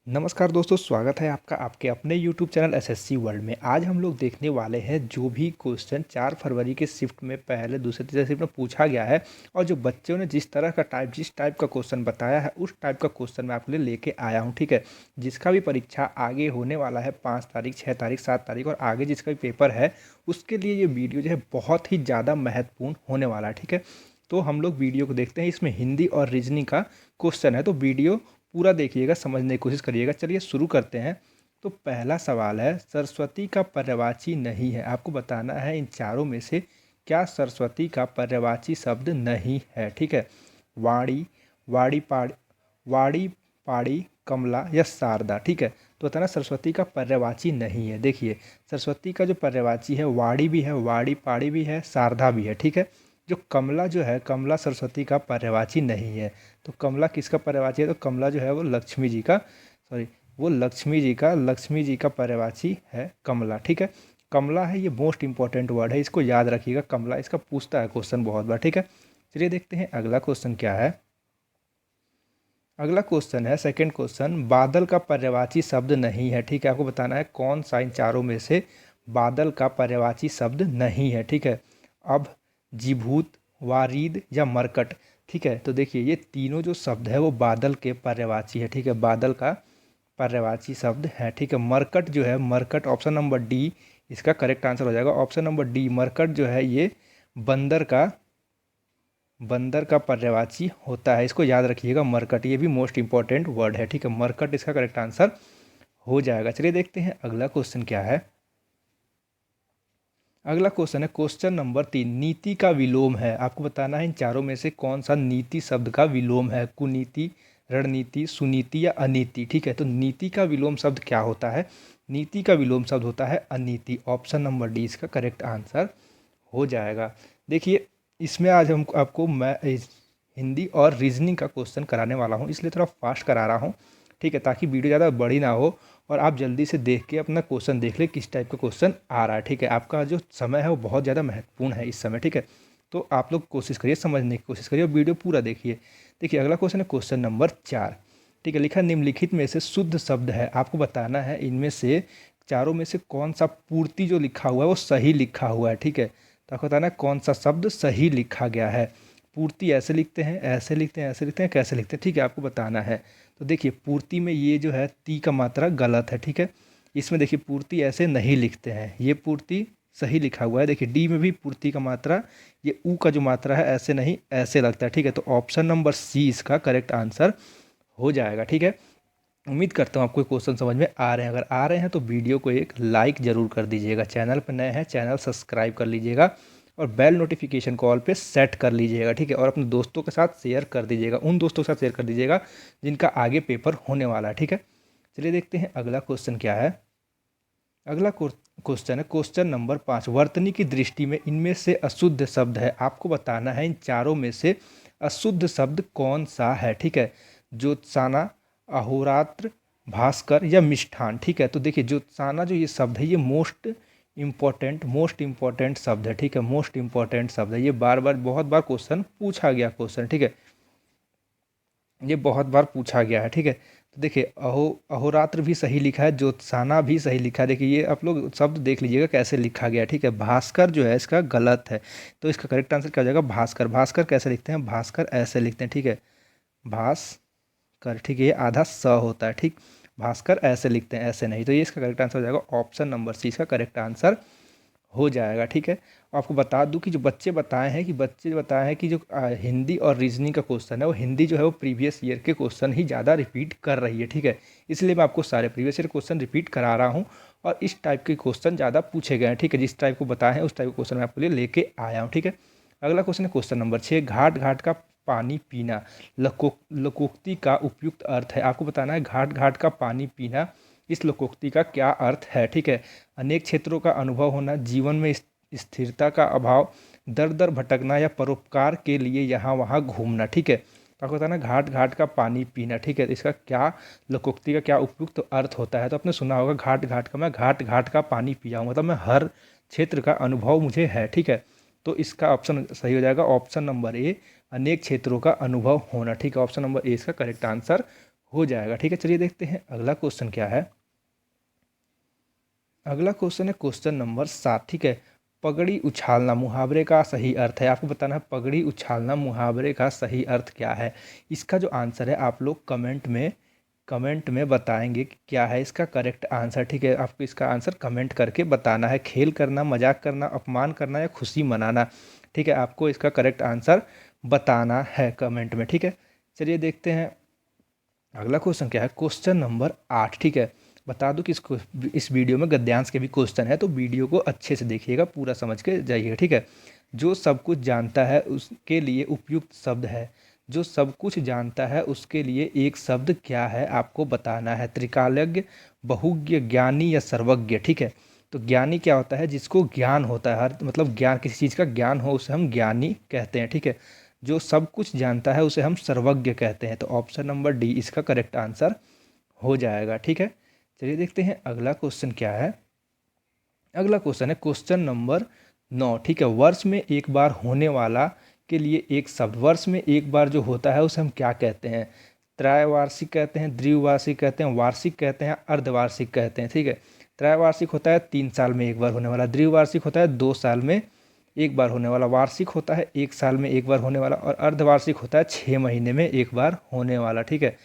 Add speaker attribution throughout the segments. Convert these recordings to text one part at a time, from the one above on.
Speaker 1: नमस्कार दोस्तों, स्वागत है आपका आपके अपने YouTube चैनल एसएससी वर्ल्ड में। आज हम लोग देखने वाले हैं जो भी क्वेश्चन 4 फरवरी के शिफ्ट में पहले दूसरे तीसरे शिफ्ट में पूछा गया है और जो बच्चों ने जिस टाइप का क्वेश्चन बताया है उस टाइप का क्वेश्चन मैं आपके लिए लेके आया हूं। ठीक है, जिसका भी परीक्षा आगे होने वाला है 5 तारीख, 6 तारीख, 7 तारीख और आगे जिसका भी पेपर है उसके लिए ये वीडियो जो है बहुत ही ज़्यादा महत्वपूर्ण होने वाला है। ठीक है, तो हम लोग वीडियो को देखते हैं। इसमें हिंदी और रीजनिंग का क्वेश्चन है, तो वीडियो पूरा देखिएगा, समझने की कोशिश करिएगा। चलिए शुरू करते हैं। तो पहला सवाल है, सरस्वती का पर्यायवाची नहीं है। आपको बताना है इन चारों में से क्या सरस्वती का पर्यायवाची शब्द नहीं है। ठीक है, वाणी, वाड़ी पाड़ी, वाड़ी पाड़ी, कमला या शारदा। ठीक है, तो बताना सरस्वती का पर्यायवाची नहीं है। देखिए, सरस्वती का जो पर्यायवाची है वाड़ी भी है, वाड़ी पाड़ी भी है, शारदा भी है। ठीक है, जो कमला जो है, कमला सरस्वती का पर्यायवाची नहीं है। तो कमला किसका पर्यायवाची है? तो कमला जो है वो लक्ष्मी जी का, सॉरी, वो लक्ष्मी जी का पर्यायवाची है कमला। ठीक है, कमला है, ये मोस्ट इंपॉर्टेंट वर्ड है, इसको याद रखिएगा। कमला, इसका पूछता है क्वेश्चन बहुत बार। ठीक है, चलिए देखते हैं अगला क्वेश्चन क्या है। अगला क्वेश्चन है सेकंड क्वेश्चन, बादल का पर्यायवाची शब्द नहीं है। ठीक है, आपको बताना है कौन सा इन चारों में से बादल का पर्यायवाची शब्द नहीं है। ठीक है, अब जीभूत, वारिद या मरकट। ठीक है, तो देखिए ये तीनों जो शब्द है वो बादल के पर्यायवाची है। ठीक है, बादल का पर्यायवाची शब्द है। ठीक है, मरकट जो है, मरकट ऑप्शन नंबर डी इसका करेक्ट आंसर हो जाएगा। ऑप्शन नंबर डी, मरकट जो है ये बंदर का पर्यायवाची होता है। इसको याद रखिएगा, मरकट, ये भी मोस्ट इंपॉर्टेंट वर्ड है। ठीक है, मरकट इसका करेक्ट आंसर हो जाएगा। चलिए देखते हैं अगला क्वेश्चन क्या है। अगला क्वेश्चन है क्वेश्चन नंबर 3, नीति का विलोम है। आपको बताना है इन चारों में से कौन सा नीति शब्द का विलोम है। कुनीति, रणनीति, सुनीति या अनीति। ठीक है, तो नीति का विलोम शब्द क्या होता है? नीति का विलोम शब्द होता है अनीति। ऑप्शन नंबर डी इसका करेक्ट आंसर हो जाएगा। देखिए, इसमें आज हम आपको मैं हिंदी और रीजनिंग का क्वेश्चन कराने वाला हूँ, इसलिए थोड़ा फास्ट करा रहा हूँ। ठीक है, ताकि वीडियो ज़्यादा बड़ी ना हो और आप जल्दी से देख के अपना क्वेश्चन देख ले किस टाइप का क्वेश्चन आ रहा है। ठीक है, आपका जो समय है वो बहुत ज़्यादा महत्वपूर्ण है इस समय। ठीक है, तो आप लोग कोशिश करिए, समझने की कोशिश करिए और वीडियो पूरा देखिए। देखिए अगला क्वेश्चन है क्वेश्चन नंबर 4। ठीक है, लिखा निम्नलिखित में से शुद्ध शब्द है। आपको बताना है इनमें से चारों में से कौन सा पूर्ति जो लिखा हुआ है वो सही लिखा हुआ है। ठीक है, तो आपको बताना है कौन सा शब्द सही लिखा गया है। पूर्ति ऐसे लिखते हैं, ऐसे लिखते हैं, ऐसे लिखते हैं, कैसे लिखते हैं? ठीक है, आपको बताना है। तो देखिए पूर्ति में ये जो है ती का मात्रा गलत है। ठीक है, इसमें देखिए पूर्ति ऐसे नहीं लिखते हैं, ये पूर्ति सही लिखा हुआ है। देखिए डी में भी पूर्ति का मात्रा, ये ऊ का जो मात्रा है ऐसे नहीं ऐसे लगता है। ठीक है, तो ऑप्शन नंबर सी इसका करेक्ट आंसर हो जाएगा। ठीक है, उम्मीद करता हूँ आपको क्वेश्चन समझ में आ रहे हैं। अगर आ रहे हैं तो वीडियो को एक लाइक ज़रूर कर दीजिएगा। चैनल पर नए हैं, चैनल सब्सक्राइब कर लीजिएगा और बेल नोटिफिकेशन कॉल पे सेट कर लीजिएगा। ठीक है, और अपने दोस्तों के साथ शेयर कर दीजिएगा, उन दोस्तों के साथ शेयर कर दीजिएगा जिनका आगे पेपर होने वाला है। ठीक है, चलिए देखते हैं अगला क्वेश्चन क्या है। अगला क्वेश्चन है क्वेश्चन नंबर 5, वर्तनी की दृष्टि में इनमें से अशुद्ध शब्द है। आपको बताना है इन चारों में से अशुद्ध शब्द कौन सा है। ठीक है, ज्योत्साना, अहोरात्र, भास्कर या मिष्ठान। ठीक है, तो देखिए ज्योत्साना जो ये शब्द है ये मोस्ट इंपॉर्टेंट शब्द है। ठीक है, मोस्ट इंपॉर्टेंट शब्द है, ये बार बार बहुत बार क्वेश्चन पूछा गया क्वेश्चन। ठीक है, ये बहुत बार पूछा गया है। ठीक है, तो देखिए अहोरात्र भी सही लिखा है, ज्योत्साना भी सही लिखा है। देखिए ये आप लोग शब्द देख लीजिएगा कैसे लिखा गया है। ठीक है, भास्कर जो है इसका गलत है, तो इसका करेक्ट आंसर क्या हो जाएगा? भास्कर। भास्कर कैसे लिखते हैं? भास्कर ऐसे लिखते हैं। ठीक है, भास्कर। ठीक है, ये आधा स होता है। ठीक, भास्कर ऐसे लिखते हैं, ऐसे नहीं, तो ये इसका करेक्ट आंसर हो जाएगा। ऑप्शन नंबर सी इसका करेक्ट आंसर हो जाएगा। ठीक है, आपको बता दूं कि जो बच्चे बताए हैं कि जो हिंदी और रीजनिंग का क्वेश्चन है वो हिंदी जो है वो प्रीवियस ईयर के क्वेश्चन ही ज़्यादा रिपीट कर रही है। ठीक है, इसलिए मैं आपको सारे प्रीवियस ईयर क्वेश्चन रिपीट करा रहा हूँ और इस टाइप के क्वेश्चन ज़्यादा पूछे गए हैं। ठीक है, जिस टाइप को बताए हैं उस टाइप के क्वेश्चन मैं आपके लिए लेके आया हूँ। ठीक है, अगला क्वेश्चन है क्वेश्चन नंबर 6, घाट घाट का पानी पीना लोकोक्ति का उपयुक्त अर्थ है। आपको बताना है घाट घाट का पानी पीना, इस लोकोक्ति का क्या अर्थ है। ठीक है, अनेक क्षेत्रों का अनुभव होना, जीवन में स्थिरता का अभाव, दर दर भटकना या परोपकार के लिए यहाँ वहाँ घूमना। ठीक है, तो आपको बताना घाट घाट का पानी पीना। ठीक है, इसका क्या लोकोक्ति का क्या उपयुक्त अर्थ होता है? तो आपने सुना होगा घाट घाट का, मैं घाट घाट का पानी पिया हूँ, मतलब मैं हर क्षेत्र का अनुभव मुझे है। ठीक है, तो इसका ऑप्शन सही हो जाएगा ऑप्शन नंबर ए, अनेक क्षेत्रों का अनुभव होना। ठीक है, ऑप्शन नंबर ए इसका करेक्ट आंसर हो जाएगा। ठीक है, चलिए देखते हैं अगला क्वेश्चन क्या है। अगला क्वेश्चन है क्वेश्चन नंबर 7। ठीक है, पगड़ी उछालना मुहावरे का सही अर्थ है। आपको बताना है पगड़ी उछालना मुहावरे का सही अर्थ क्या है। इसका जो आंसर है आप लोग कमेंट में बताएंगे कि क्या है इसका करेक्ट आंसर। ठीक है, आपको इसका आंसर कमेंट करके बताना है। खेल करना, मजाक करना, अपमान करना या खुशी मनाना। ठीक है, आपको इसका करेक्ट आंसर बताना है कमेंट में। ठीक है, चलिए देखते हैं अगला क्वेश्चन क्या है। Question number 8। ठीक है, बता दूं कि इस वीडियो में गद्यांश के भी क्वेश्चन है, तो वीडियो को अच्छे से देखिएगा, पूरा समझ के जाइएगा। ठीक है, जो सब कुछ जानता है उसके लिए उपयुक्त शब्द है। जो सब कुछ जानता है उसके लिए एक शब्द क्या है आपको बताना है। त्रिकालज्ञ, बहुज्ञ, ज्ञानी या सर्वज्ञ। ठीक है, तो ज्ञानी क्या होता है, जिसको ज्ञान होता है, हर मतलब ज्ञान, किसी चीज़ का ज्ञान हो उसे हम ज्ञानी कहते हैं। ठीक है, जो सब कुछ जानता है उसे हम सर्वज्ञ कहते हैं। तो ऑप्शन नंबर डी इसका करेक्ट आंसर हो जाएगा। ठीक है, चलिए देखते हैं अगला क्वेश्चन क्या है। अगला क्वेश्चन है क्वेश्चन नंबर 9। ठीक है, वर्ष में एक बार होने वाला के लिए एक शब्द। वर्ष में एक बार जो होता है उसे हम क्या कहते हैं। त्रैवार्षिक कहते हैं, द्विवार्षिक कहते हैं, वार्षिक कहते हैं, अर्धवार्षिक कहते हैं। ठीक है, त्रैवार्षिक होता है 3 साल में एक बार होने वाला, द्विवार्षिक होता है 2 साल में एक बार होने वाला, वार्षिक होता है 1 साल में एक बार होने वाला, और अर्धवार्षिक होता है 6 महीने में एक बार होने वाला। ठीक है,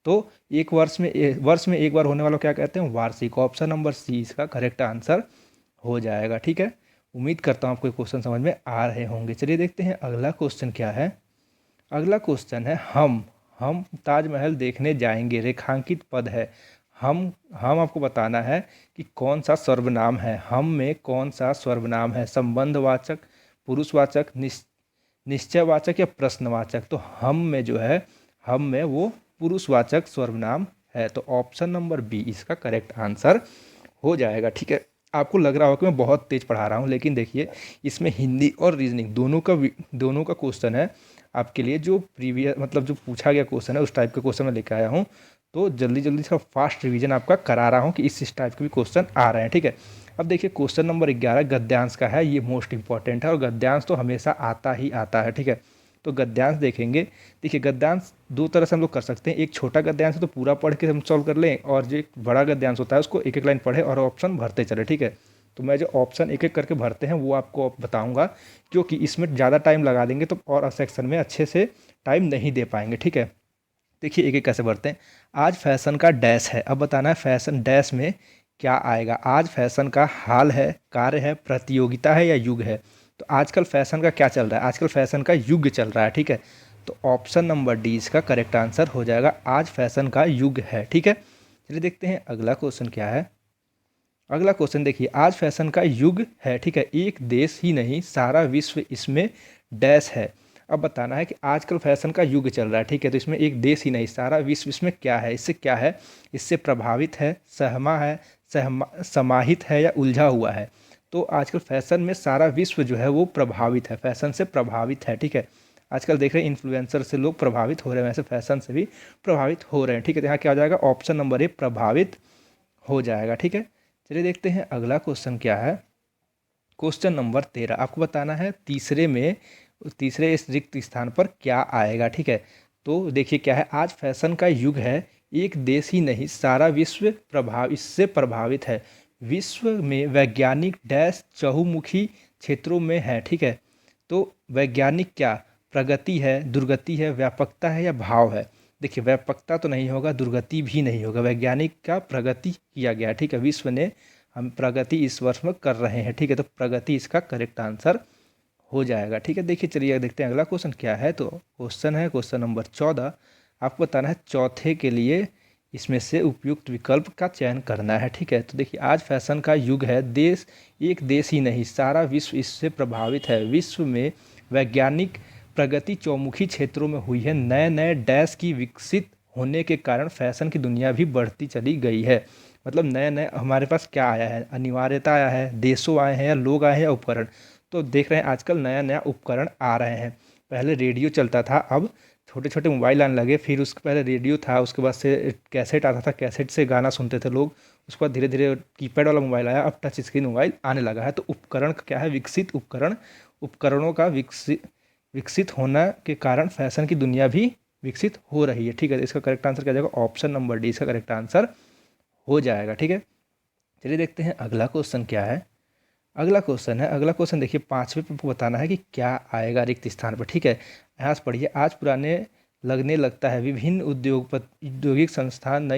Speaker 1: तो एक वर्ष में एक बार होने वाला क्या कहते हैं, वार्षिक। ऑप्शन नंबर सी इसका करेक्ट आंसर हो जाएगा। ठीक है, उम्मीद करता हूँ आपको ये क्वेश्चन समझ में आ रहे होंगे। चलिए देखते हैं अगला क्वेश्चन क्या है। अगला क्वेश्चन है हम ताजमहल देखने जाएंगे, रेखांकित पद है। हम आपको बताना है कि कौन सा सर्वनाम है। हम में कौन सा सर्वनाम है, संबंधवाचक, पुरुषवाचक, निश्चयवाचक या प्रश्नवाचक। तो हम में जो है, हम में वो पुरुषवाचक सर्वनाम है। तो ऑप्शन नंबर बी इसका करेक्ट आंसर हो जाएगा। ठीक है, आपको लग रहा होगा कि मैं बहुत तेज़ पढ़ा रहा हूँ, लेकिन देखिए इसमें हिंदी और रीजनिंग दोनों का क्वेश्चन है आपके लिए। जो प्रीवियस मतलब जो पूछा गया क्वेश्चन है उस टाइप का क्वेश्चन मैं लेकर आया हूँ, तो जल्दी जल्दी से फास्ट रिवीजन आपका करा रहा हूँ कि इस टाइप के भी क्वेश्चन आ रहे हैं। ठीक है, अब देखिए क्वेश्चन नंबर 11 गद्यांश का है। ये मोस्ट इंपॉर्टेंट है और गद्यांश तो हमेशा आता ही आता है। ठीक है, तो गद्यांश देखेंगे। देखिए गद्यांश दो तरह से हम लोग कर सकते हैं। एक छोटा गद्यांश है तो पूरा पढ़ के हम सॉल्व कर लें, और जो एक बड़ा गद्यांश होता है उसको एक एक लाइन पढ़े और ऑप्शन भरते चले। ठीक है, तो मैं जो ऑप्शन एक एक करके भरते हैं वो आपको बताऊंगा, क्योंकि इसमें ज़्यादा टाइम लगा देंगे तो और सेक्शन में अच्छे से टाइम नहीं दे पाएंगे। ठीक है, देखिए एक एक कैसे भरते हैं। आज फैशन का डैश है, अब बताना है फैशन डैश में क्या आएगा। आज फैशन का हाल है, कार्य है, प्रतियोगिता है या युग है। तो आजकल फैशन का क्या चल रहा है, आजकल फैशन का युग चल रहा है। ठीक है, तो ऑप्शन नंबर डी इसका करेक्ट आंसर हो जाएगा, आज फैशन का युग है। ठीक है, चलिए देखते हैं अगला क्वेश्चन क्या है। अगला क्वेश्चन देखिए, आज फैशन का युग है। ठीक है, एक देश ही नहीं सारा विश्व इसमें डैश है। अब बताना है कि आजकल फैशन का युग चल रहा है। ठीक है, तो इसमें एक देश ही नहीं सारा विश्व इसमें क्या है, इससे क्या है, इससे प्रभावित है, सहमा है, समाहित है या उलझा हुआ है। तो आजकल फैशन में सारा विश्व जो है वो प्रभावित है, फैशन से प्रभावित है। ठीक है, आजकल देख रहे हैं इन्फ्लुएंसर से लोग प्रभावित हो रहे हैं, वैसे फैशन से भी प्रभावित हो रहे हैं। ठीक है, तो यहाँ क्या हो जाएगा, ऑप्शन नंबर ए प्रभावित हो जाएगा। ठीक है, चलिए देखते हैं अगला क्वेश्चन क्या है। क्वेश्चन नंबर 13 आपको बताना है तीसरे इस रिक्त स्थान पर क्या आएगा। ठीक है, तो देखिए क्या है, आज फैशन का युग है, एक देश ही नहीं सारा विश्व इससे प्रभावित है। विश्व में वैज्ञानिक डैश चहुमुखी क्षेत्रों में है। ठीक है, तो वैज्ञानिक क्या, प्रगति है, दुर्गति है, व्यापकता है या भाव है। देखिए व्यापकता तो नहीं होगा, दुर्गति भी नहीं होगा, वैज्ञानिक का प्रगति किया गया। ठीक है, विश्व ने हम प्रगति इस वर्ष में कर रहे हैं। ठीक है, तो प्रगति इसका करेक्ट आंसर हो जाएगा। ठीक है, देखिए चलिए देखते हैं अगला क्वेश्चन क्या है। तो क्वेश्चन है क्वेश्चन नंबर 14। आपको बताना है चौथे के लिए इसमें से उपयुक्त विकल्प का चयन करना है। ठीक है, तो देखिए आज फैशन का युग है, एक देश ही नहीं सारा विश्व इससे प्रभावित है। विश्व में वैज्ञानिक प्रगति चौमुखी क्षेत्रों में हुई है, नए नए डैश की विकसित होने के कारण फैशन की दुनिया भी बढ़ती चली गई है। मतलब नए नए हमारे पास क्या आया है, अनिवार्यता आया है, देशों आए हैं या लोग आए हैं या उपकरण। तो देख रहे हैं आजकल नया नया उपकरण आ रहे हैं। पहले रेडियो चलता था, अब छोटे छोटे मोबाइल आने लगे, फिर उसके पहले रेडियो था, उसके बाद से कैसेट आता था, कैसेट से गाना सुनते थे लोग। उसके बाद धीरे धीरे कीपैड वाला मोबाइल आया, अब टच स्क्रीन मोबाइल आने लगा है। तो उपकरण का क्या है, विकसित उपकरणों का विकसित होना के कारण फैशन की दुनिया भी विकसित हो रही है। ठीक है, तो इसका करेक्ट आंसर क्या जाएगा? ऑप्शन नंबर डी इसका करेक्ट आंसर हो जाएगा। ठीक है, चलिए देखते हैं अगला क्वेश्चन क्या है। अगला क्वेश्चन देखिए, 5वें पे बताना है कि क्या आएगा रिक्त स्थान पर। ठीक है, यहाँ से पढ़िए। आज पुराने लगने लगता है, विभिन्न औद्योगिक संस्थान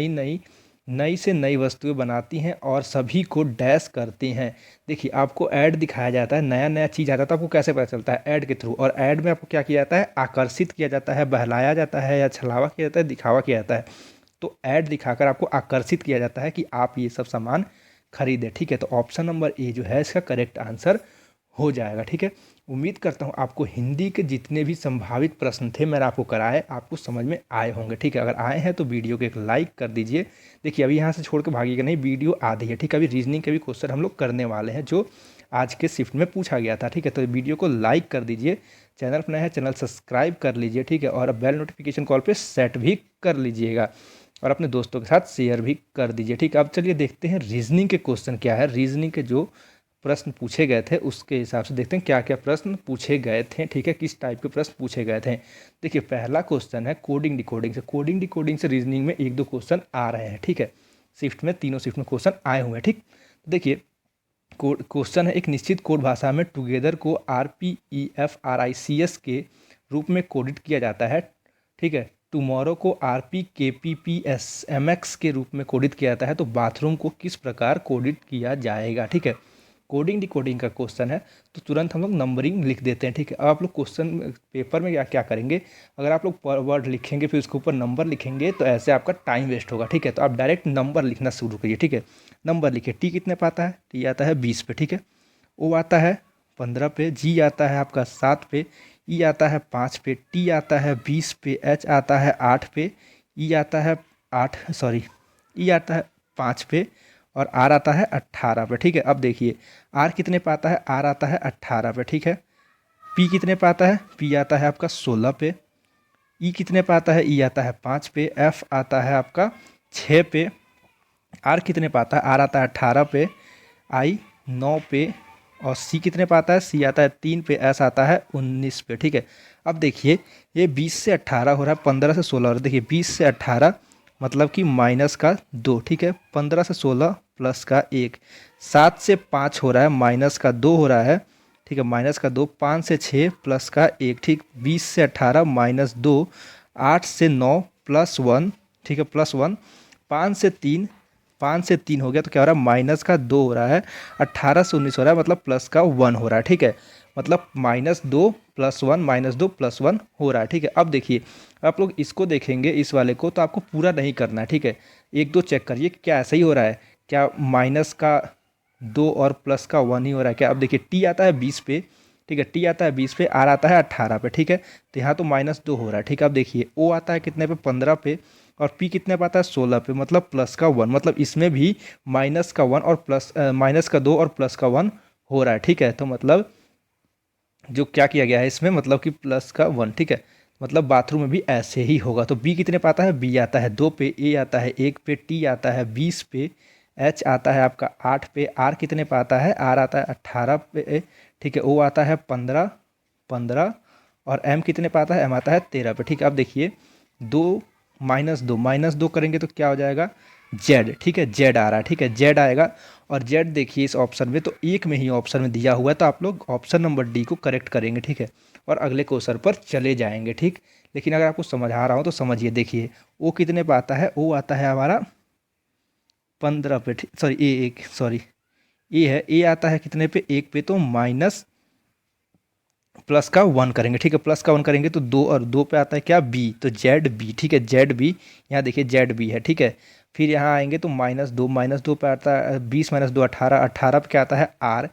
Speaker 1: नई से नई वस्तुएं बनाती हैं और सभी को डैश करती हैं। देखिए, आपको ऐड दिखाया जाता है, नया नया चीज़ आता है तो आपको कैसे पता चलता है? ऐड के थ्रू। और ऐड में आपको क्या किया जाता है? आकर्षित किया जाता है, बहलाया जाता है, या छलावा किया जाता है, दिखावा किया जाता है। तो ऐड दिखाकर आपको आकर्षित किया जाता है कि आप ये सब सामान खरीदें। ठीक है, तो ऑप्शन नंबर ए जो है इसका करेक्ट आंसर हो जाएगा। ठीक है, उम्मीद करता हूँ आपको हिंदी के जितने भी संभावित प्रश्न थे मैंने आपको कराए, आपको समझ में आए होंगे। ठीक है, अगर आए हैं तो वीडियो को एक लाइक कर दीजिए। देखिए, अभी यहाँ से छोड़ के भागिएगा नहीं, वीडियो आधी है। ठीक है, अभी रीजनिंग के भी क्वेश्चन हम लोग करने वाले हैं जो आज के शिफ्ट में पूछा गया था। ठीक है, तो वीडियो को लाइक कर दीजिए, चैनल पर नया है चैनल सब्सक्राइब कर लीजिए। ठीक है, और बेल नोटिफिकेशन कॉल पर सेट भी कर लीजिएगा और अपने दोस्तों के साथ शेयर भी कर दीजिए। ठीक है, अब चलिए देखते हैं रीजनिंग के क्वेश्चन क्या है। रीजनिंग के जो प्रश्न पूछे गए थे उसके हिसाब से देखते हैं क्या क्या प्रश्न पूछे गए थे। ठीक है, किस टाइप के प्रश्न पूछे गए थे। देखिए, पहला क्वेश्चन है कोडिंग डिकोडिंग से रीजनिंग में 1-2 क्वेश्चन आ रहे हैं। ठीक है, शिफ्ट में तीनों शिफ्ट में क्वेश्चन आए हुए हैं। ठीक, तो देखिए क्वेश्चन है, एक निश्चित कोड भाषा में टुगेदर को RPEFRICS के रूप में कोडित किया जाता है। ठीक है, टुमारो को RPKPPSMX के रूप में कोडित किया जाता है, तो बाथरूम को किस प्रकार कोडित किया जाएगा। ठीक है, कोडिंग डिकोडिंग का क्वेश्चन है, तो तुरंत हम लोग नंबरिंग लिख देते हैं। ठीक है, अब आप लोग क्वेश्चन पेपर में क्या क्या करेंगे, अगर आप लोग पर वर्ड लिखेंगे फिर उसके ऊपर नंबर लिखेंगे तो ऐसे आपका टाइम वेस्ट होगा। ठीक है, तो आप डायरेक्ट नंबर लिखना शुरू करिए। ठीक है, नंबर लिखिए। टी कितने पे आता है? टी आता है 20 पे। ठीक है, ओ आता है 15 पे, जी आता है आपका 7 पे, ई आता है 5 पे, टी आता है 20 पे, एच आता है 8 पे, ई आता है 5 पे, और आर आता है 18 पे। ठीक है, अब देखिए आर कितने पे आता है? आर आता है 18 पे। ठीक है, पी कितने पे आता है? पी आता है आपका 16 पे, ई कितने पे आता है? ई आता है 5 पे, एफ आता है आपका 6 पे, आर कितने पे आता है? आर आता है 18 पे, आई 9 पे, और सी कितने पे आता है? सी आता है 3 पे, एस आता है 19 पे। ठीक है, अब देखिए ये 20 से 18 हो रहा है, 15 से 16 हो रहा है। देखिए 20 से 18 मतलब कि माइनस का 2। ठीक है, 15 से 16 प्लस का 1, 7 से 5 हो रहा है, माइनस का 2 हो रहा है। ठीक है, माइनस का 2, 5 से 6 प्लस का 1। ठीक, 20 से 18 माइनस 2, 8 से 9 प्लस 1। ठीक है, प्लस 1, 5 से 3 हो गया तो क्या हो रहा है? माइनस का 2 हो रहा है, 18 से 19 हो रहा है, मतलब प्लस का 1 हो रहा है। ठीक है, मतलब -2 + 1 -2 + 1 हो रहा है। ठीक है, अब देखिए आप लोग इसको देखेंगे इस वाले को, तो आपको पूरा नहीं करना है। ठीक है, 1-2 चेक करिए क्या ऐसा ही हो रहा है, क्या माइनस का 2 और प्लस का 1 ही हो रहा है क्या? अब देखिए टी आता है 20 पे। ठीक है, टी आता है 20 पे, आर आता है 18 पे। ठीक है, तो यहाँ तो -2 हो रहा है। ठीक है, अब देखिए ओ आता है कितने पे? 15 पे, और पी कितने पे आता है? 16 पे, मतलब प्लस का 1, मतलब इसमें भी माइनस का 1 और प्लस माइनस का 2 और प्लस का 1 हो रहा है। ठीक है, तो मतलब जो क्या किया गया है इसमें, मतलब कि प्लस का 1। ठीक है, मतलब बाथरूम में भी ऐसे ही होगा। तो बी कितने पे आता है? बी आता है 2 पे, ए आता है 1 पे, टी आता है 20 पे, एच आता है आपका 8 पे, आर कितने पे आता है? आर आता है 18 पे। ठीक है, ओ आता है 15, और एम कितने पे आता है? एम आता है 13 पे। ठीक है, अब देखिए 2 -2 करेंगे तो क्या हो जाएगा? जेड। ठीक है, जेड आ रहा है। ठीक है, जेड आएगा, और जेड देखिए इस ऑप्शन में तो एक में ही ऑप्शन में दिया हुआ है, तो आप लोग ऑप्शन नंबर डी को करेक्ट करेंगे। ठीक है, और अगले क्वेश्चन पर चले जाएंगे। ठीक, लेकिन अगर आपको समझ आ रहा हो तो समझिए। देखिए ओ कितने पे आता है? ओ आता है हमारा 15 पे। सॉरी ए है, ए आता है कितने पे? 1 पे, तो माइनस प्लस का 1 करेंगे। ठीक है, प्लस का 1 करेंगे तो 2, और 2 पे आता है क्या? बी, तो जेड बी। ठीक है, जेड बी, यहाँ देखिए जेड बी है। ठीक है, फिर यहाँ आएंगे तो -2 पे आता है 20 -2 18, 18 पे क्या आता है? आर,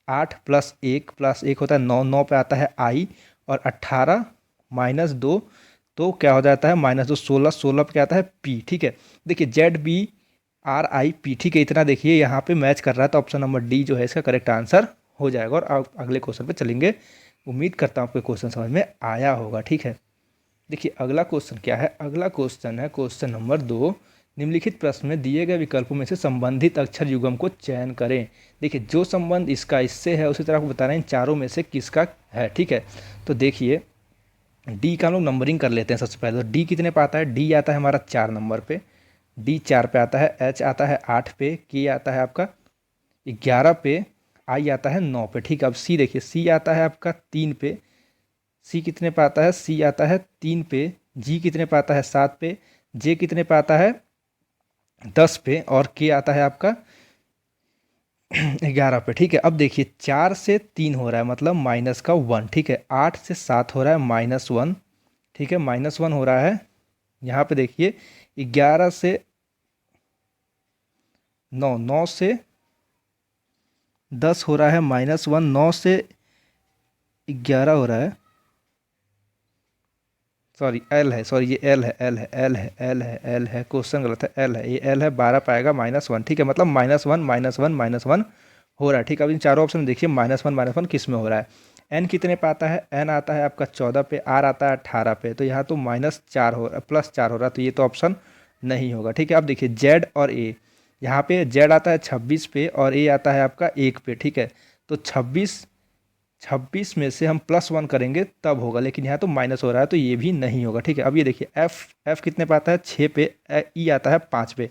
Speaker 1: 8 + 1 होता है 9, 9 पे आता है आई, और 18 -2 तो क्या हो जाता है? -2 16, 16 पे क्या आता है? पी। ठीक है, देखिए Z B R I P. ठीक है, इतना देखिए यहाँ पे मैच कर रहा है, तो ऑप्शन नंबर डी जो है इसका करेक्ट आंसर हो जाएगा। और आप अगले क्वेश्चन पे चलेंगे। उम्मीद करता हूँ आपको क्वेश्चन समझ में आया होगा। ठीक है, देखिए अगला क्वेश्चन क्या है? अगला क्वेश्चन है क्वेश्चन नंबर 2। निम्नलिखित प्रश्न में दिए गए विकल्पों में से संबंधित अक्षर युग्म को चयन करें। देखिए जो संबंध इसका इससे है उसी तरह आपको बताना है इन चारों में से किसका है। ठीक है, तो देखिए डी का हम लोग नंबरिंग कर लेते हैं। सबसे पहले तो डी कितने पे आता है, डी आता है हमारा 4 नंबर पे, डी 4 पे आता है, एच आता है 8 पे, के आता है आपका 11 पे, आई आता है 9 पे। ठीक है, अब सी देखिए, सी आता है आपका 3 पे, सी कितने पे आता है, सी आता है 3 पे, जी कितने पे आता है 7 पे, जे कितने पे आता है 10 पे, और के आता है आपका 11 पे। ठीक है, अब देखिए 4 से 3 हो रहा है मतलब माइनस का 1। ठीक है, 8 से 7 हो रहा है -1। ठीक है, -1 हो रहा है। यहाँ पे देखिए 11 से 9, 9 से 10 हो रहा है -1, 9 से 11 हो रहा है, सॉरी एल है, सॉरी ये एल है, एल है, एल है, एल है, एल है, क्वेश्चन गलत है, एल है, ये एल है, 12 पाएगा -1। ठीक है, मतलब -1 -1 -1 हो रहा है। ठीक है, अब इन चारों ऑप्शन देखिए -1 -1 किस में हो रहा है। एन कितने पे आता है, एन आता है आपका 14 पे, आर आता है 18 पे, तो यहाँ तो -4 हो रहा है, +4 हो रहा है, तो ये तो ऑप्शन नहीं होगा। ठीक है, अब देखिए जेड और ए, यहाँ पे जेड आता है 26 पे और ए आता है आपका 1 पे। ठीक है, तो 26 में से हम +1 करेंगे तब होगा, लेकिन यहाँ तो माइनस हो रहा है तो ये भी नहीं होगा। ठीक है, अब ये देखिए एफ कितने पे आता है 6 पे, ई आता है 5 पे,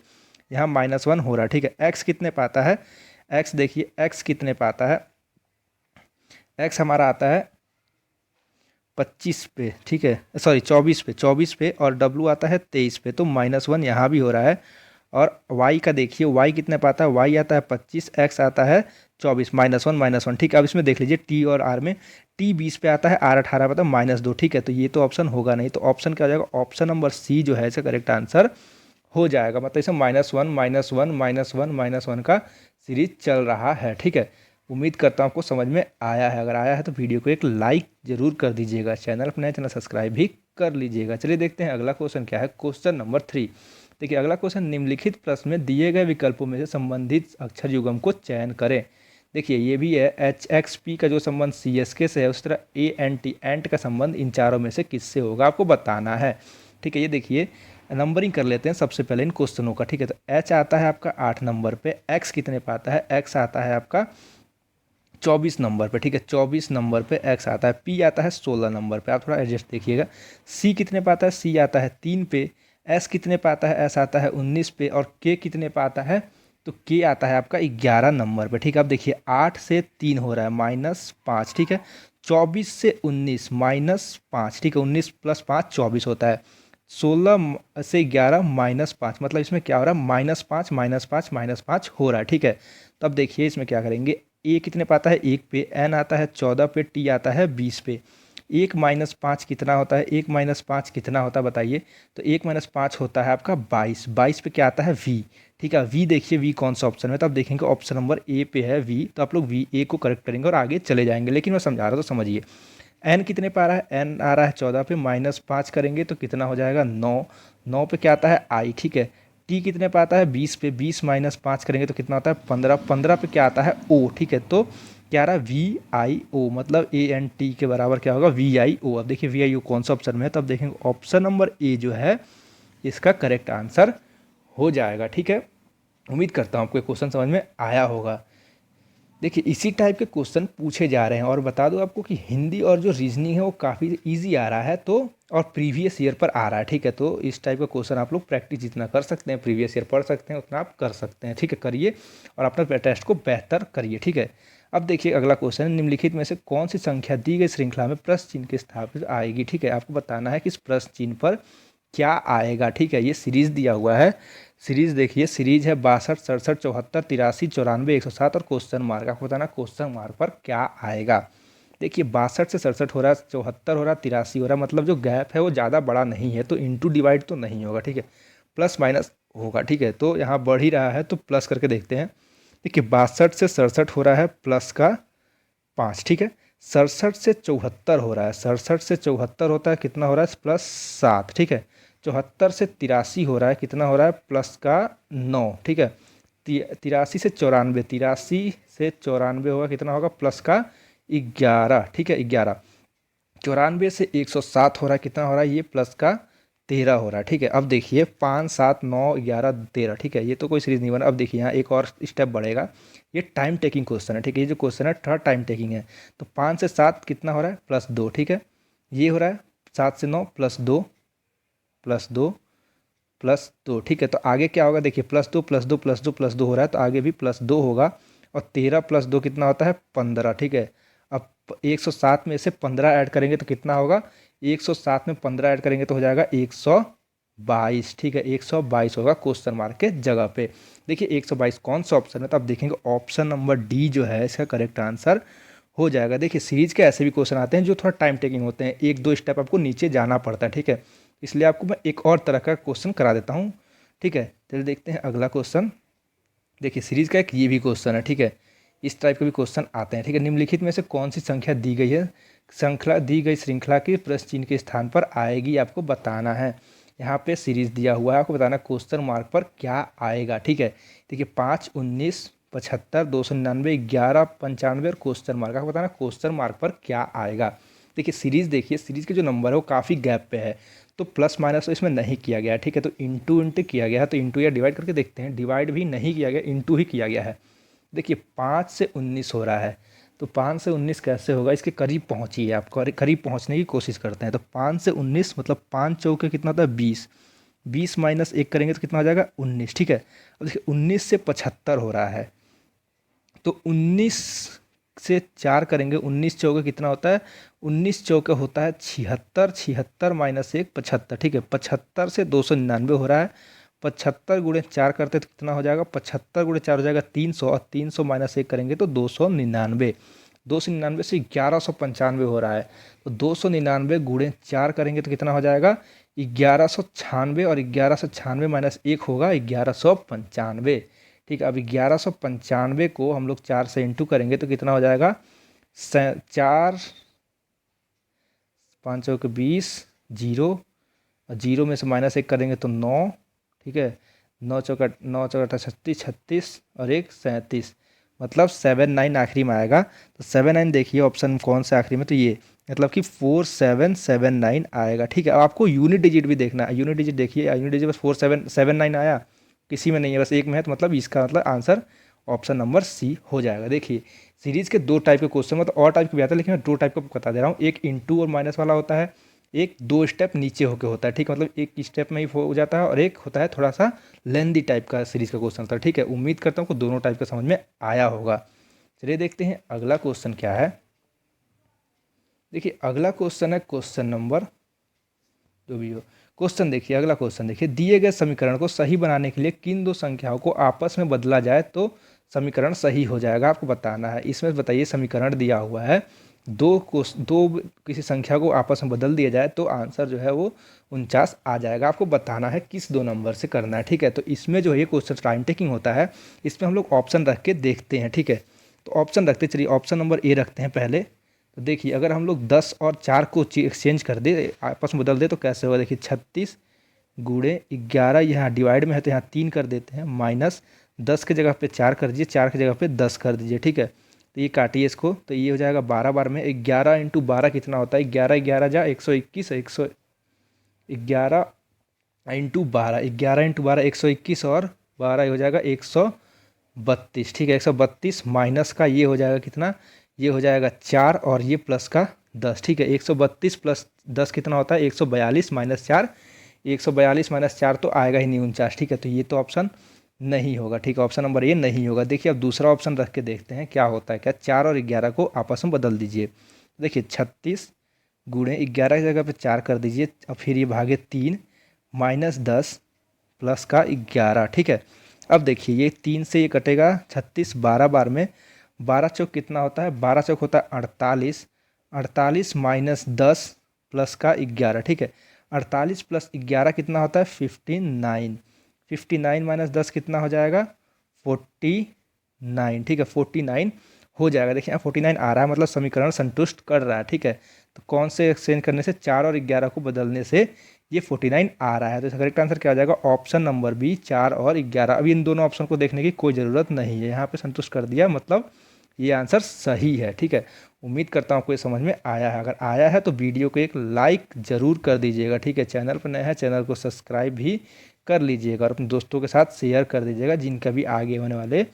Speaker 1: यहाँ -1 हो रहा है। ठीक है, एक्स कितने पे आता है, एक्स देखिए एक्स कितने पे आता है, एक्स हमारा आता है 25 पे। ठीक है, सॉरी 24 पे, और डब्लू आता है 23 पे, तो -1 यहाँ भी हो रहा है। और वाई का देखिए, वाई कितने पे आता है, वाई आता है 25, एक्स आता है 24, -1 -1। ठीक है, अब इसमें देख लीजिए टी और आर में, टी 20 पे आता है, आर 18 पे आता है -2। ठीक है, तो ये तो ऑप्शन होगा नहीं, तो ऑप्शन क्या हो जाएगा, ऑप्शन नंबर सी जो है इसका करेक्ट आंसर हो जाएगा। मतलब इसमें -1 का सीरीज चल रहा है। ठीक है, उम्मीद करता हूँ आपको समझ में आया है। अगर आया है तो वीडियो को एक लाइक जरूर कर दीजिएगा, चैनल अपना चैनल सब्सक्राइब भी कर लीजिएगा। चलिए देखते हैं अगला क्वेश्चन क्या है। क्वेश्चन नंबर 3, देखिए अगला क्वेश्चन, निम्नलिखित प्रश्न में दिए गए विकल्पों में से संबंधित अक्षर युग्म को चयन करें। देखिए ये भी है, HXP का जो संबंध CSK से है, उस तरह ANT एंट का संबंध इन चारों में से किससे होगा, आपको बताना है। ठीक है, ये देखिए नंबरिंग कर लेते हैं सबसे पहले इन क्वेश्चनों का। ठीक है, तो H आता है आपका 8 नंबर पे, X कितने पे आता है, X आता है आपका 24 नंबर पे। ठीक है, 24 नंबर पे एक्स आता है, पी आता है 16 नंबर पे, आप थोड़ा एडजस्ट देखिएगा। सी कितने पे आता है, सी आता है 3 पे, एस कितने पे आता है, एस आता है 19 पे, और के कितने पे आता है, तो के आता है आपका 11 नंबर पे। ठीक है, अब देखिए 8 से 3 हो रहा है -5। ठीक है, 24 से 19 -5। ठीक है, 19 + 5 24 होता है, 16 से 11 -5, मतलब इसमें क्या हो रहा है, -5 -5 -5 हो रहा है। ठीक है, तो अब देखिए इसमें क्या करेंगे, ए कितने पे आता है 1 पे, एन आता है 14 पे, टी आता है 20 पे। 1 - 5 कितना होता है, 1 - 5 कितना होता है बताइए, तो 1 - 5 होता है आपका 22, 22 पे क्या आता है वी। ठीक है, वी देखिए वी कौन सा ऑप्शन है, तो आप देखेंगे ऑप्शन नंबर ए पे है वी, तो आप लोग वी ए को करेक्ट करेंगे और आगे चले जाएंगे, लेकिन मैं समझा रहा हूँ तो समझिए। एन कितने पे आ रहा है, एन आ रहा है 14 पे, -5 करेंगे तो कितना हो जाएगा 9, 9 पे क्या आता है आई। ठीक है, टी कितने पे आता है 20 पे, 20 - 5 करेंगे तो कितना आता है 15, 15 पे क्या आता है ओ। ठीक है, तो क्या आ रहा है VIO, मतलब ANT के बराबर क्या होगा VIO। अब देखिए VIO कौन सा ऑप्शन में है, तो अब देखेंगे ऑप्शन नंबर ए जो है इसका करेक्ट आंसर हो जाएगा। ठीक है, उम्मीद करता हूँ आपको ये क्वेश्चन समझ में आया होगा। देखिए इसी टाइप के क्वेश्चन पूछे जा रहे हैं, और बता दो आपको कि हिंदी और जो रीजनिंग है वो काफ़ी इजी आ रहा है, तो और प्रीवियस ईयर पर आ रहा है। ठीक है, तो इस टाइप का क्वेश्चन आप लोग प्रैक्टिस जितना कर सकते हैं, प्रीवियस ईयर पढ़ सकते हैं उतना आप कर सकते हैं। ठीक है, करिए और अपना टेस्ट को बेहतर करिए। ठीक है, अब देखिए अगला क्वेश्चन, निम्नलिखित में से कौन सी संख्या दी गई श्रृंखला में प्रश्न चिन्ह के स्थापित आएगी। ठीक है, आपको बताना है कि इस प्रश्न चिन्ह पर क्या आएगा। ठीक है, ये सीरीज दिया हुआ है, सीरीज देखिए, सीरीज है 62 67 74 83 94 107 और क्वेश्चन मार्क। आपको बताना क्वेश्चन मार्क पर क्या आएगा। देखिए 62 से 67 हो रहा है, 74 हो रहा है, 83 हो रहा है, मतलब जो गैप है वो ज़्यादा बड़ा नहीं है, तो इंटू डिवाइड तो नहीं होगा। ठीक है, प्लस माइनस होगा। ठीक है, तो यहाँ बढ़ ही रहा है तो प्लस करके देखते हैं। देखिए 62 से 67 हो रहा है प्लस का 5। ठीक है, 67 से 74 हो रहा है, 67 से 74 होता है कितना हो रहा है +7। ठीक है, 74 से 83 हो रहा है कितना हो रहा है प्लस का 9। ठीक है, 83 से 94, 83 से 94 होगा कितना होगा प्लस का 11। ठीक है, 11, 94 से 107 हो रहा है कितना हो रहा है ये प्लस का 13 हो रहा है। ठीक है, अब देखिए 5 7 9 11 13। ठीक है, ये तो कोई सीरीज नहीं बना। अब देखिए यहाँ एक और स्टेप बढ़ेगा, ये टाइम टेकिंग क्वेश्चन है। ठीक है, ये जो क्वेश्चन है थोड़ा टाइम टेकिंग है, तो 5 से 7 कितना हो रहा है +2। ठीक है, ये हो रहा है 7 से 9 +2 ठीक है। तो आगे क्या होगा देखिए, +2 हो रहा है, तो आगे भी +2 होगा। और 13 + 2 कितना होता है 15, ठीक है। अब 107 में से 15 ऐड करेंगे तो कितना होगा, 107 में 15 ऐड करेंगे तो हो जाएगा 122, ठीक है। 122 होगा क्वेश्चन मार्क के जगह पे। देखिए 122 कौन सा ऑप्शन है, तो आप देखेंगे ऑप्शन नंबर डी जो है इसका करेक्ट आंसर हो जाएगा। देखिए सीरीज के ऐसे भी क्वेश्चन आते हैं जो थोड़ा टाइम टेकिंग होते हैं, 1-2 स्टेप आपको नीचे जाना पड़ता है, ठीक है। इसलिए आपको मैं एक और तरह का क्वेश्चन करा देता हूँ, ठीक है। चलिए देखते हैं अगला क्वेश्चन। देखिए सीरीज का एक ये भी क्वेश्चन है, ठीक है। इस टाइप के भी क्वेश्चन आते हैं, ठीक है। निम्नलिखित में से कौन सी संख्या दी गई है, श्रृंखला दी गई श्रृंखला के प्रश्न चिन्ह के स्थान पर आएगी, आपको बताना है। यहाँ पे सीरीज दिया हुआ है, आपको बताना क्वेश्चन मार्क पर क्या आएगा, ठीक है। देखिए 5, 19, 75, 299, 11, 95 और क्वेश्चन मार्क, आपको बताना क्वेश्चन मार्क पर क्या आएगा। देखिए सीरीज, देखिए सीरीज के जो नंबर है वो काफ़ी गैप पे है, तो प्लस माइनस तो इसमें नहीं किया गया है, ठीक है। तो इंटू किया गया है, तो इंटू या डिवाइड करके देखते हैं। डिवाइड भी नहीं किया गया, इंटू ही किया गया है। देखिए 5 से 19 हो रहा है, तो 5 से 19 कैसे होगा, इसके करीब पहुँचिए, आप करीब पहुँचने की कोशिश करते हैं। तो 5 से 19 मतलब 5 चौके कितना होता है 20, 20 माइनस 1 करेंगे तो कितना हो जाएगा 19, ठीक है। अब देखिए 19 से 75 हो रहा है, तो 19 से 4 करेंगे, 19 चौके कितना होता है, 19 चौके होता है 76, 76 माइनस 1 75, ठीक है। 75 से 299 हो रहा है, 75 गुणे 4 करते तो कितना हो जाएगा, 75 गुणे 4 हो जाएगा 300, और 300 माइनस 1 करेंगे तो 299, 299 से 1195 हो रहा है, तो 299 गुणे 4 करेंगे तो कितना हो जाएगा 1196, और 1196 माइनस 1 होगा 1195, ठीक है। अब 1195 को हम लोग 4 से इंटू करेंगे तो कितना हो जाएगा 4, 5 के 20, जीरो, और जीरो में से माइनस 1 करेंगे तो 9, ठीक है। 9 चौका 36, 36 और 1 37, मतलब 79 आखिरी में आएगा। तो 79 देखिए ऑप्शन कौन सा आखिरी में, तो ये मतलब कि 4779 आएगा, ठीक है। अब आपको यूनिट डिजिट भी देखना है, यूनिट डिजिट देखिए, यूनिट डिजिट बस 4779 आया, किसी में नहीं है, बस एक में है, तो मतलब इसका मतलब आंसर ऑप्शन नंबर सी हो जाएगा। देखिए सीरीज के 2 टाइप के क्वेश्चन, मतलब और टाइप के भी आता है, लेकिन मैं 2 टाइप का बता दे रहा हूँ। एक इंटू और माइनस वाला होता है, एक 2 स्टेप नीचे होके होता है, ठीक है। मतलब एक स्टेप में ही हो जाता है, और एक होता है थोड़ा सा लेंदी टाइप का सीरीज का क्वेश्चन होता है, ठीक है। उम्मीद करता हूँ कि दोनों टाइप का समझ में आया होगा। चलिए देखते हैं अगला क्वेश्चन क्या है। देखिए अगला क्वेश्चन है क्वेश्चन नंबर, जो भी हो क्वेश्चन, देखिए अगला क्वेश्चन देखिए, दिए गए समीकरण को सही बनाने के लिए किन 2 संख्याओं को आपस में बदला जाए तो समीकरण सही हो जाएगा, आपको बताना है। इसमें बताइए समीकरण दिया हुआ है, दो किसी संख्या को आपस में बदल दिया जाए तो आंसर जो है वो 49 आ जाएगा। आपको बताना है किस 2 नंबर से करना है, ठीक है। तो इसमें जो है ये क्वेश्चन टाइम टेकिंग होता है, इसमें हम लोग ऑप्शन रख के देखते हैं, ठीक है। तो ऑप्शन रखते चलिए, ऑप्शन नंबर ए रखते हैं पहले। तो देखिए अगर हम लोग 10 और 4 को एक्सचेंज कर दे, आपस में बदल दे, तो कैसे होगा, देखिए 36 गुणे 11, यहाँ डिवाइड में है तो यहाँ 3 कर देते हैं, माइनस 10 के जगह पे 4 कर दीजिए, 4 की जगह पे 10 कर दीजिए, ठीक है। तो ये काटिए इसको, तो ये हो जाएगा 12 बार में 11 इंटू 12 कितना होता है, 11 11 जा 121, 11 इंटू 12, 11 इंटू 12 121, और 12 हो जाएगा 132, ठीक है। 132 माइनस का ये हो जाएगा कितना, ये हो जाएगा 4, और ये प्लस का 10, ठीक है। 132 प्लस 10 कितना होता है 142 माइनस 4, 142 माइनस 4 तो आएगा ही नहीं 49, ठीक है। तो ये तो ऑप्शन नहीं होगा, ठीक है। ऑप्शन नंबर ये नहीं होगा। देखिए अब दूसरा ऑप्शन रख के देखते हैं क्या होता है, क्या 4 और 11 को आपस में बदल दीजिए। देखिए 36 गुणे 11 की जगह पे 4 कर दीजिए, और फिर ये भागे 3, माइनस 10 प्लस का 11, ठीक है। अब देखिए ये 3 से ये कटेगा, 36 12 बार में, 12 चौक कितना होता है, 12 चौक होता है 48, 48 माइनस 10 प्लस का 11, ठीक है। 48 प्लस 11 कितना होता है 59, 59 माइनस 10 कितना हो जाएगा 49, ठीक है। 49 हो जाएगा। देखिए 49 आ रहा है, मतलब समीकरण संतुष्ट कर रहा है, ठीक है। तो कौन से एक्सचेंज करने से, 4 और 11 को बदलने से ये 49 आ रहा है। तो इसका करेक्ट आंसर क्या हो जाएगा, ऑप्शन नंबर बी 4 और 11। अभी इन दोनों ऑप्शन को देखने की कोई ज़रूरत नहीं है, यहाँ पे संतुष्ट कर दिया, मतलब ये आंसर सही है, ठीक है। उम्मीद करता हूँ आपको ये समझ में आया है। अगर आया है तो वीडियो को एक लाइक ज़रूर कर दीजिएगा, ठीक है। चैनल पर नया है, चैनल को सब्सक्राइब भी कर लीजिएगा, और अपने दोस्तों के साथ शेयर कर दीजिएगा जिनका भी आगे होने वाले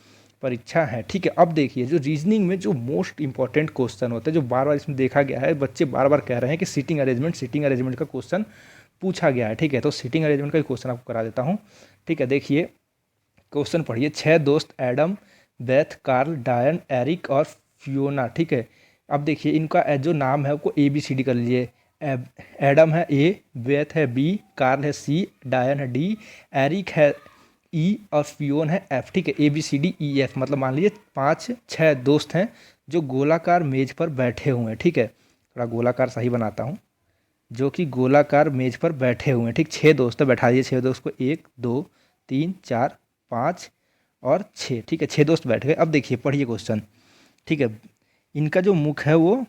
Speaker 1: परीक्षा है, ठीक है। अब देखिए जो रीजनिंग में जो मोस्ट इंपॉर्टेंट क्वेश्चन होता है, जो बार बार इसमें देखा गया है, बच्चे बार बार कह रहे हैं कि सीटिंग अरेंजमेंट का क्वेश्चन पूछा गया है, ठीक है। तो सीटिंग अरेंजमेंट का क्वेश्चन आपको करा देता हूँ, ठीक है। देखिए क्वेश्चन पढ़िए, 6 दोस्त एडम, बेथ, कार्ल, डायन, एरिक और फियोना, ठीक है। अब देखिए इनका जो नाम है आपको ABCD कर लीजिए। एडम है A, बेथ है B, कार्ल है C, डायन है D, एरिक है E और फियोन है F, ठीक है। ABCDEF मतलब मान लीजिए 5-6 दोस्त हैं जो गोलाकार मेज पर बैठे हुए हैं, ठीक है। थोड़ा गोलाकार सही बनाता हूँ, जो कि गोलाकार मेज पर बैठे हुए हैं, ठीक। 6 दोस्त है, बैठा दिए 6 दोस्त को, 1 2 3 4 5 और 6, ठीक है। 6 दोस्त बैठ गए। अब देखिए पढ़िए क्वेश्चन, ठीक है। इनका जो मुख है वो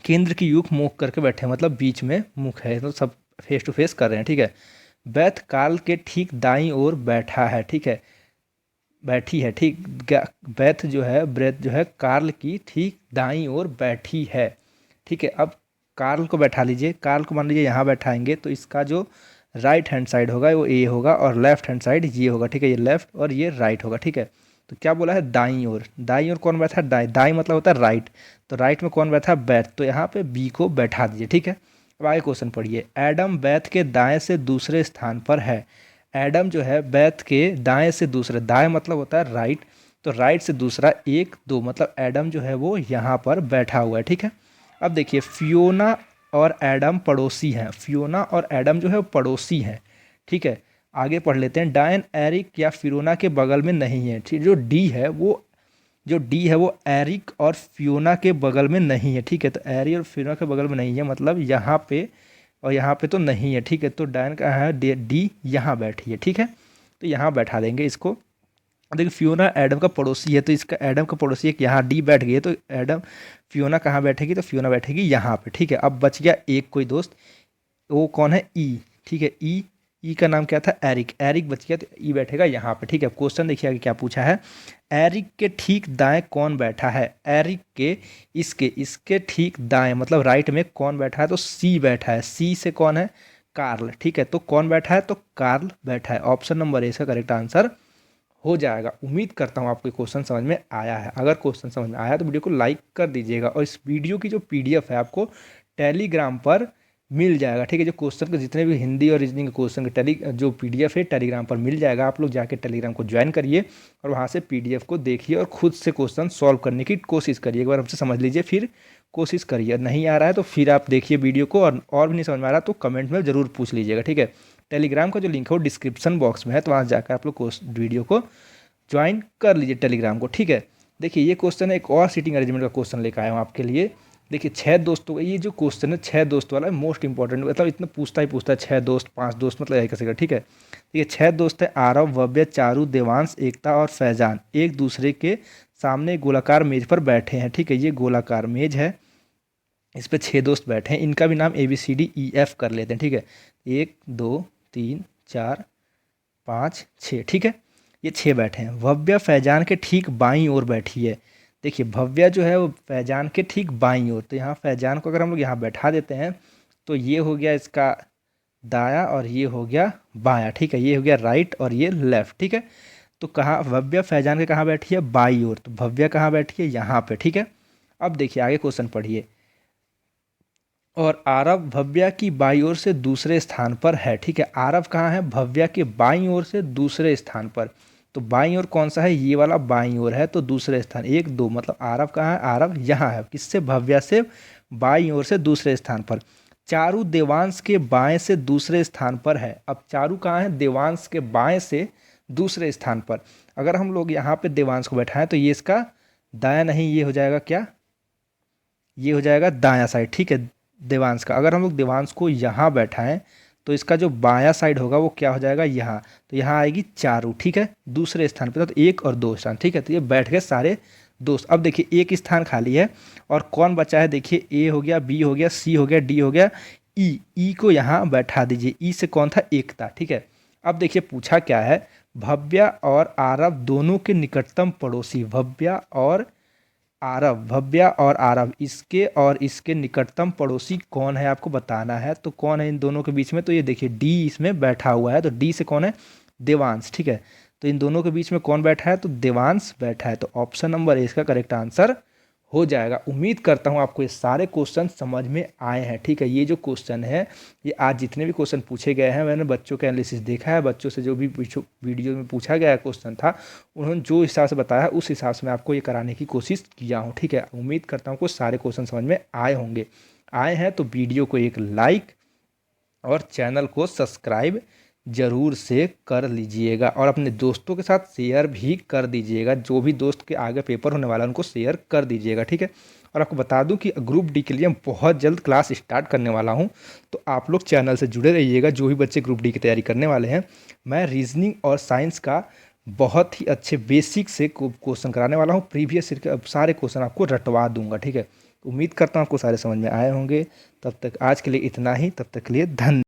Speaker 1: केंद्र की युग मुख करके बैठे हैं, मतलब बीच में मुख है, तो सब फेस टू फेस कर रहे हैं, ठीक है। बैथ कार्ल के ठीक दाईं ओर बैठा है, ठीक है, बैठी है, ठीक। बैथ जो है, ब्रेथ जो है कार्ल की ठीक दाईं ओर बैठी है, ठीक है। अब कार्ल को बैठा लीजिए, कार्ल को मान लीजिए यहाँ बैठाएंगे तो इसका जो राइट हैंड साइड होगा वो ए होगा और लेफ्ट हैंड साइड ये होगा, ठीक है। ये लेफ्ट और ये राइट होगा, ठीक है। तो क्या बोला है, दाईं ओर। दाईं ओर कौन बैठा है, दाईं मतलब होता है राइट, तो राइट में कौन बैठा है, बैथ, तो यहाँ पे बी को बैठा दीजिए, ठीक है। अब आगे क्वेश्चन पढ़िए, एडम बैथ के दाएं से दूसरे स्थान पर है। एडम जो है बैथ के दाएं से दूसरे, दाएं मतलब होता है राइट, तो राइट से दूसरा 1 2 मतलब एडम जो है वो यहाँ पर बैठा हुआ है, ठीक है। अब देखिए फियोना और एडम पड़ोसी हैं, फियोना और एडम जो है वो पड़ोसी हैं, ठीक है। आगे पढ़ लेते हैं, डायन एरिक या फियोना के बगल में नहीं है, ठीक। जो डी है वो एरिक और फियोना के बगल में नहीं है, ठीक है। तो एरिक और फियोना के बगल में नहीं है मतलब यहाँ पे और यहाँ पे तो नहीं है, ठीक है। तो डायन कहाँ है, डी यहाँ बैठी है, ठीक है। तो यहाँ बैठा देंगे इसको। देखिए फियोना एडम का पड़ोसी है, तो इसका एडम का पड़ोसी एक यहाँ डी बैठ गई है, तो एडम फियोना कहाँ बैठेगी, तो फियोना बैठेगी यहाँ पे, ठीक है। अब बच गया एक कोई दोस्त, वो कौन है, ई, ठीक है। ई का नाम क्या था, एरिक, एरिक बच गया, तो ई बैठेगा यहाँ पे, ठीक है। क्वेश्चन देखिए आगे क्या पूछा है, एरिक के ठीक दाएं कौन बैठा है। एरिक के इसके ठीक दाएं मतलब राइट में कौन बैठा है, तो सी बैठा है। सी से कौन है, कार्ल, ठीक है। तो कौन बैठा है, तो कार्ल बैठा है। ऑप्शन नंबर ए इसका करेक्ट आंसर हो जाएगा। उम्मीद करता हूँ आपको क्वेश्चन समझ में आया है। अगर क्वेश्चन समझ में आया तो वीडियो को लाइक कर दीजिएगा और इस वीडियो की जो PDF है आपको टेलीग्राम पर मिल जाएगा, ठीक है। जो क्वेश्चन के जितने भी हिंदी और रीजनिंग के क्वेश्चन के जो PDF है टेलीग्राम पर मिल जाएगा। आप लोग जाके टेलीग्राम को ज्वाइन करिए और वहाँ से PDF को देखिए और खुद से क्वेश्चन सॉल्व करने की कोशिश करिए। एक बार हमसे समझ लीजिए फिर कोशिश करिए, नहीं आ रहा है तो फिर आप देखिए वीडियो को, और भी नहीं समझ में आ रहा तो कमेंट में ज़रूर पूछ लीजिएगा, ठीक है। टेलीग्राम का जो लिंक है वो डिस्क्रिप्शन बॉक्स में है, तो वहाँ जाकर आप लोग वीडियो को ज्वाइन कर लीजिए टेलीग्राम को, ठीक है। देखिए ये क्वेश्चन है, एक और सीटिंग अरेंजमेंट का क्वेश्चन लेकर आया हूँ आपके लिए। देखिए 6 दोस्तों का ये जो क्वेश्चन है, 6 दोस्त वाला है, मोस्ट इंपॉर्टेंट, मतलब इतना पूछता है 6 दोस्त 5 दोस्त मतलब ऐसे करेगा, ठीक है। देखिए 6 दोस्त है, आरव, भव्य, चारू, देवांश, एकता और फैजान एक दूसरे के सामने गोलाकार मेज पर बैठे हैं, ठीक है। ये गोलाकार मेज है, इस पर 6 दोस्त बैठे हैं, इनका भी नाम ABCDEF कर लेते हैं, ठीक है। 1 2 3 4 5 6, ठीक है। ये 6 बैठे हैं। भव्या फैजान के ठीक बाईं ओर बैठी है। देखिए भव्या जो है वो फैजान के ठीक बाईं ओर, तो यहाँ फैजान को अगर हम लोग यहाँ बैठा देते हैं तो ये हो गया इसका दाया और ये हो गया बाया, ठीक है। ये हो गया राइट और ये लेफ्ट, ठीक है। तो कहाँ भव्या फैजान के कहाँ बैठी है, बाई ओर, तो भव्या कहाँ बैठी है, यहाँ पे, ठीक है। अब देखिए आगे क्वेश्चन पढ़िए, और आरव भव्या की बाईं ओर से दूसरे स्थान पर है, ठीक है। आरव कहाँ है, भव्या के बाईं ओर से दूसरे स्थान पर, तो बाईं ओर कौन सा है, ये वाला बाईं ओर है, तो दूसरे स्थान 1 2 मतलब आरव कहाँ है, आरव यहाँ है, किससे, भव्या से बाईं ओर से दूसरे स्थान पर। चारू देवांश के बाएं से दूसरे स्थान पर है। अब चारू कहाँ है, देवांश के बाएं से दूसरे स्थान पर। अगर हम लोग यहाँ पे देवांश को बैठाएं तो ये इसका दाया नहीं, ये हो जाएगा क्या, ये हो जाएगा दायां साइड, ठीक है, देवांश का। अगर हम लोग देवांश को यहाँ बैठाएं तो इसका जो बायां साइड होगा वो क्या हो जाएगा, यहाँ, तो यहाँ आएगी चारू, ठीक है, दूसरे स्थान पे, तो 1 और 2 स्थान, ठीक है। तो ये बैठ गए सारे दोस्त। अब देखिए एक स्थान खाली है और कौन बचा है, देखिए ए हो गया, बी हो गया, सी हो गया, डी हो गया, ई को यहाँ बैठा दीजिए। ई से कौन था, एकता, ठीक है। अब देखिए पूछा क्या है, भव्या और आरव दोनों के निकटतम पड़ोसी, भव्या और आरव इसके और इसके निकटतम पड़ोसी कौन है आपको बताना है। तो कौन है इन दोनों के बीच में, तो ये देखिए डी इसमें बैठा हुआ है, तो डी से कौन है, देवांश, ठीक है। तो इन दोनों के बीच में कौन बैठा है? तो देवांश बैठा है। तो ऑप्शन नंबर ए इसका करेक्ट आंसर हो जाएगा। उम्मीद करता हूँ आपको ये सारे क्वेश्चन समझ में आए हैं। ठीक है, ये जो क्वेश्चन है, ये आज जितने भी क्वेश्चन पूछे गए हैं, मैंने बच्चों के एनालिसिस देखा है, बच्चों से जो भी वीडियो में पूछा गया क्वेश्चन था, उन्होंने जो हिसाब से बताया उस हिसाब से मैं आपको ये कराने की कोशिश किया हूँ। ठीक है, उम्मीद करता हूँ आपको सारे क्वेश्चन समझ में आए होंगे। आए हैं तो वीडियो को एक लाइक और चैनल को सब्सक्राइब ज़रूर से कर लीजिएगा और अपने दोस्तों के साथ शेयर भी कर दीजिएगा। जो भी दोस्त के आगे पेपर होने वाला है उनको शेयर कर दीजिएगा। ठीक है, और आपको बता दूं कि ग्रुप डी के लिए हम बहुत जल्द क्लास स्टार्ट करने वाला हूं, तो आप लोग चैनल से जुड़े रहिएगा। जो भी बच्चे ग्रुप डी की तैयारी करने वाले हैं, मैं रीजनिंग और साइंस का बहुत ही अच्छे बेसिक से क्वेश्चन कराने वाला हूँ। प्रीवियस सारे क्वेश्चन आपको रटवा दूंगा। ठीक है, उम्मीद करता हूँ आपको सारे समझ में आए होंगे। तब तक आज के लिए इतना ही, तब तक के लिए धन्यवाद।